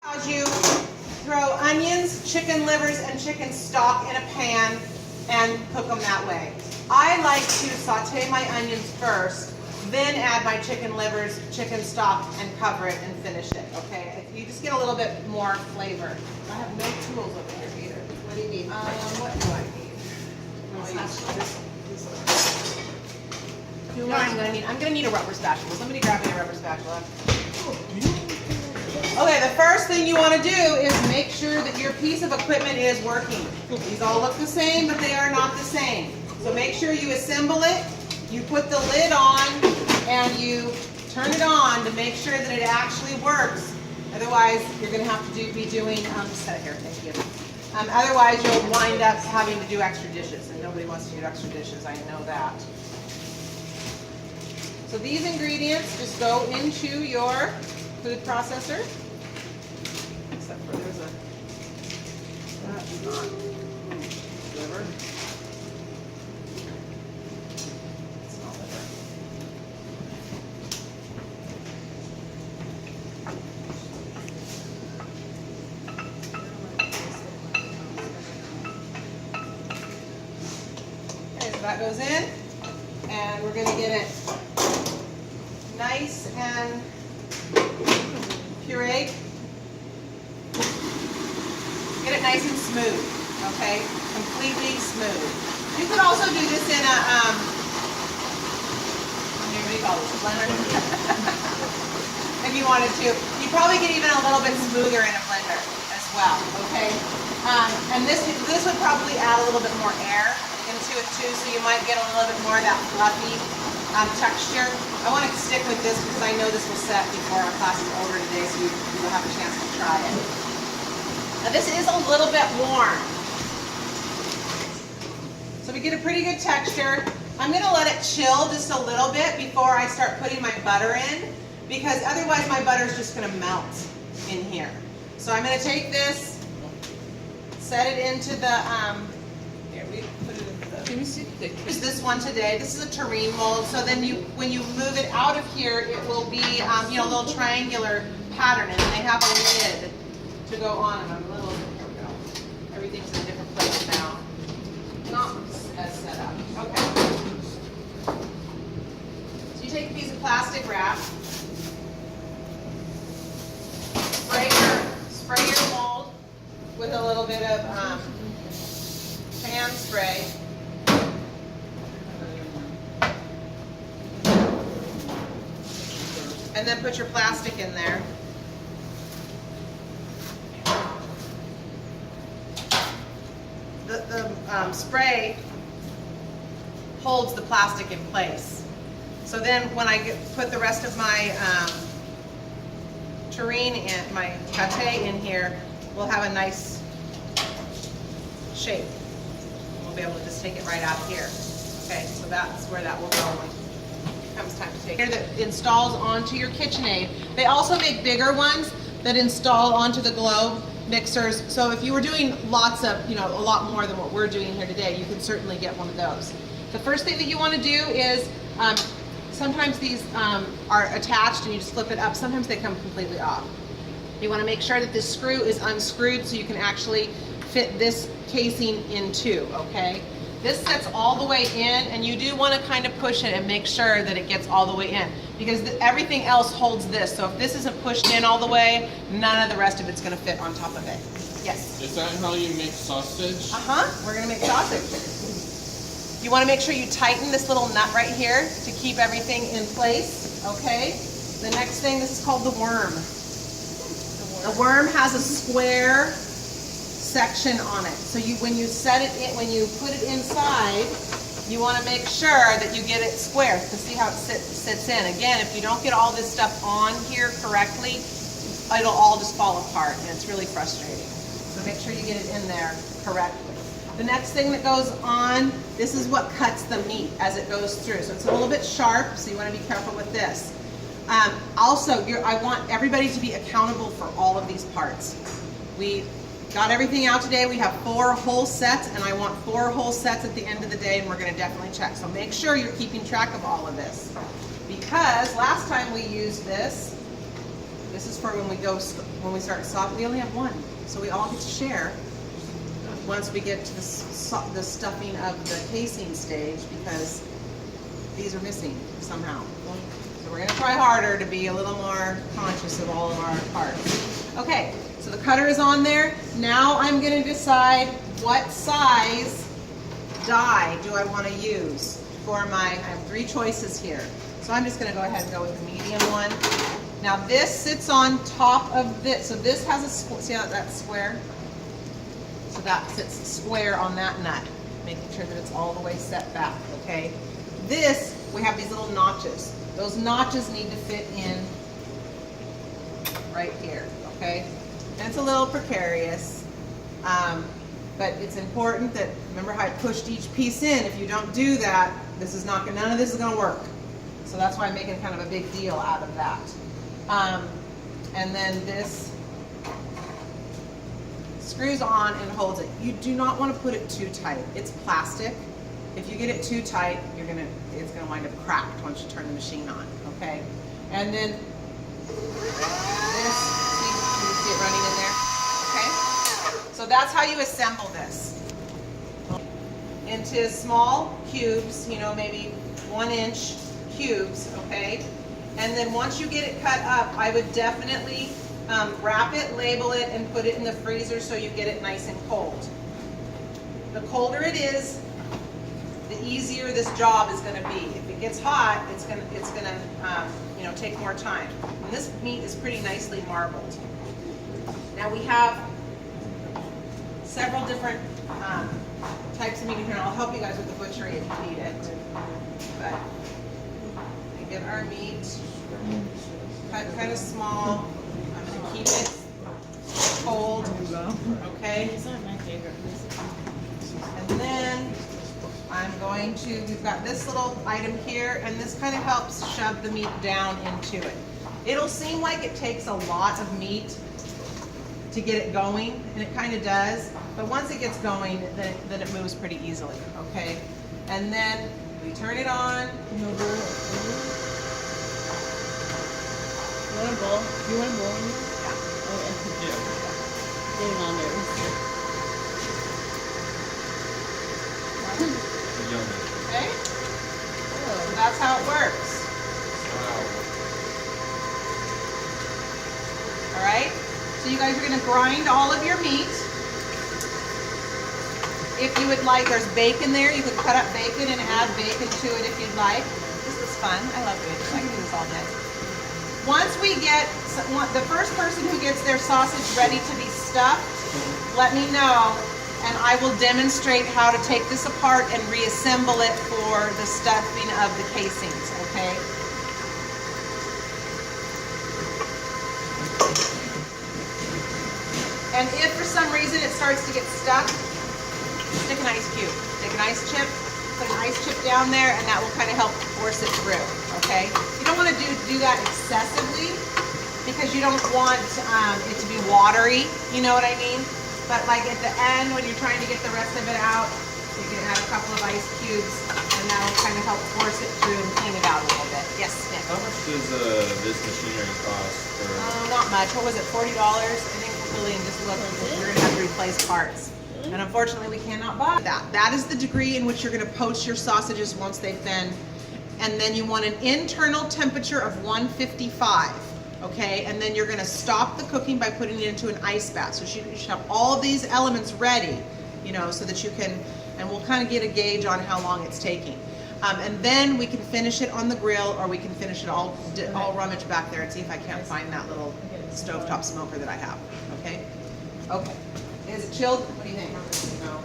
As you throw onions, chicken livers, and chicken stock in a pan and cook them that way. I like to saute my onions first, then add my chicken livers, chicken stock, and cover it and finish it, okay? You just get a little bit more flavor. I have no tools over here either. What do you need? What do I need? You know what I'm gonna need a rubber spatula. Somebody grab me a rubber spatula. Okay, the first thing you want to do is make sure that your piece of equipment is working. These all look the same, but they are not the same. So make sure you assemble it, you put the lid on, and you turn it on to make sure that it actually works. Otherwise, you're going to have to be doing, just set it here, thank you. Otherwise, you'll wind up having to do extra dishes, and nobody wants to do extra dishes, I know that. So these ingredients just go into your food processor. Except for there's a, that's not liver. It's not liver. Okay, so that goes in, and we're going to get it nice and pureed. Get it nice and smooth, okay? Completely smooth. You could also do this in a, what do you call this, a blender? If you wanted to. You probably get even a little bit smoother in a blender as well, okay? And this would probably add a little bit more air into it too, so you might get a little bit more of that fluffy texture. I want to stick with this because I know this will set before our class is over today, so you will have a chance to try it. Now this is a little bit warm, so we get a pretty good texture. I'm going to let it chill just a little bit before I start putting my butter in, because otherwise my butter is just going to melt in here. So I'm going to take this, set it into the, here we put it in the, can we see the use this one today. This is a terrine mold, so then when you move it out of here, it will be you know, a little triangular pattern, and they have a lid to go on them. I'm a little, here we go. Everything's in a different place now. Not as set up. Okay. So you take a piece of plastic wrap, spray your mold with a little bit of pan spray. And then put your plastic in there. The spray holds the plastic in place. So then when I put the rest of my terrine in, my pate in here, we'll have a nice shape. We'll be able to just take it right out of here. Okay, so that's where that will go when it comes time to take it. That installs onto your KitchenAid. They also make bigger ones that install onto the Globe mixers. So if you were doing lots of, you know, a lot more than what we're doing here today, you can certainly get one of those. The first thing that you want to do is, sometimes these are attached and you just flip it up. Sometimes they come completely off. You want to make sure that this screw is unscrewed so you can actually fit this casing in too, okay? This sets all the way in, and you do want to kind of push it and make sure that it gets all the way in, because everything else holds this. So if this isn't pushed in all the way, none of the rest of it's going to fit on top of it. Yes? Is that how you make sausage? We're going to make sausage. You want to make sure you tighten this little nut right here to keep everything in place, okay? The next thing, this is called the worm. The worm has a square section on it. So when you set it in, when you put it inside, you want to make sure that you get it square to see how it sits in. Again, if you don't get all this stuff on here correctly, it'll all just fall apart, and it's really frustrating. So make sure you get it in there correctly. The next thing that goes on, this is what cuts the meat as it goes through. So it's a little bit sharp, so you want to be careful with this. Also, I want everybody to be accountable for all of these parts. We got everything out today. We have 4 whole sets, and I want 4 whole sets at the end of the day, and we're going to definitely check. So make sure you're keeping track of all of this, because last time we used this, This is for when we start sauce. We only have one, so we all get to share once we get to the stuffing of the casing stage, because these are missing somehow. So we're gonna try harder to be a little more conscious of all of our parts. Okay, so the cutter is on there. Now I'm gonna decide what size die do I wanna use for I have 3 choices here. So I'm just gonna go ahead and go with the medium one. Now this sits on top of this. So this has a, see how that's square? So that sits square on that nut, making sure that it's all the way set back, okay? This, we have these little notches. Those notches need to fit in right here, okay? And it's a little precarious, but it's important that, remember how I pushed each piece in? If you don't do that, none of this is gonna work. So that's why I'm making kind of a big deal out of that. And then this screws on and holds it. You do not want to put it too tight. It's plastic. If you get it too tight, it's gonna wind up cracked once you turn the machine on, okay? And then this, can you see it running in there? Okay? So that's how you assemble this. Into small cubes, maybe 1-inch cubes, okay? And then once you get it cut up, I would definitely wrap it, label it, and put it in the freezer so you get it nice and cold. The colder it is, the easier this job is going to be. If it gets hot, it's going to take more time. And this meat is pretty nicely marbled. Now we have several different types of meat in here. I'll help you guys with the butchery if you need it. But we get our meat cut kind of small. I'm going to keep it cold. Okay. These aren't my favorite. And then we've got this little item here, and this kind of helps shove the meat down into it. It'll seem like it takes a lot of meat to get it going, and it kind of does, but once it gets going, then it moves pretty easily, okay? And then we turn it on. No bowl. You want a bowl? You want a bowl? Yeah. Okay. Yeah. Getting all nervous. Yummy. Okay? So that's how it works. Wow. All right? So you guys are going to grind all of your meat. If you would like, there's bacon there. You could cut up bacon and add bacon to it if you'd like. This is fun. I love doing this. I can do this all day. Once we get, the first person who gets their sausage ready to be stuffed, let me know, and I will demonstrate how to take this apart and reassemble it for the stuffing of the casings, okay? And if for some reason it starts to get stuck, stick an ice cube. Stick an ice chip, put an ice chip down there, and that will kind of help force it through, okay? You don't want to do that excessively because you don't want it to be watery, you know what I mean? But like at the end, when you're trying to get the rest of it out, you can add a couple of ice cubes, and that'll kind of help force it through and clean it out a little bit. Yes, Nick? How much does this machinery cost? Not much. What was it, $40? I think Lillian just looked, we're going to have to replace parts. And unfortunately, we cannot buy that. That is the degree in which you're going to poach your sausages once they've been. And then you want an internal temperature of 155. Okay, and then you're going to stop the cooking by putting it into an ice bath. So you should have all these elements ready, so that you can, and we'll kind of get a gauge on how long it's taking. And then we can finish it on the grill, or we can finish it all rummage back there and see if I can't find that little stovetop smoker that I have. Okay? Okay. Is it chilled? What do you think? No.